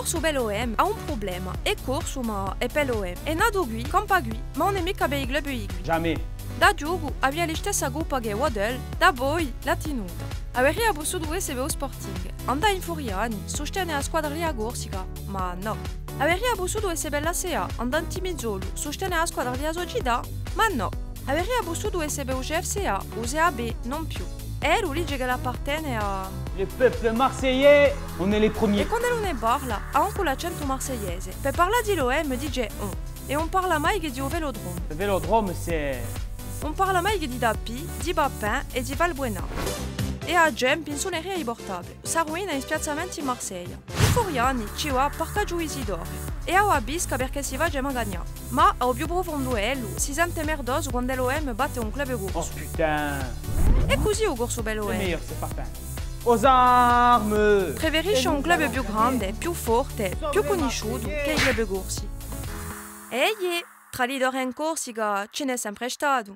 corso bell'OM ha un problema, è corso ma è per l'OM. È nato qui, campa qui, ma non è mica per i club qui. Jamais. Da gioco aveva la stessa gruppa che Waddle, da poi l'ha tenuta. Aveva potuto essere o Sporting, andare in Furiani, sostenere la squadra lì a Corsica, ma no. Aveva potuto essere per la SEA, andare in Timizzolo, sostenere la squadra lì a Società, ma no. Aveva potuto essere per o GFCA, o SEAB, non più. E lui dice che appartiene a... Le peuple marseillais, on est les premiers. E quando lui ne parla, ha anche l'accento marseillese. Per parlare di l'OM dice on. E on parla mai che di o Velodrome. Le vélodrome, c'est... On parla mai che di Dappi, di Bappin e di Valbuena. E a Gem pensoneria riportabile. Saruina in spiazzamenti in Marsiglia. I Furiani ci va parcaggio Isidore. E a Wabisca perché si va Gem a gagnare. Ma a più profondo si sente merdoso quando l'OM batte un club Oh corso. putain. E così o corso Le bell'OM. meilleur, c'est Papin. Aux armes. Preferisce un club più grande, più forte, più conosciuto che i club corsi. E tra leader in Corsica ce n'è sempre stato.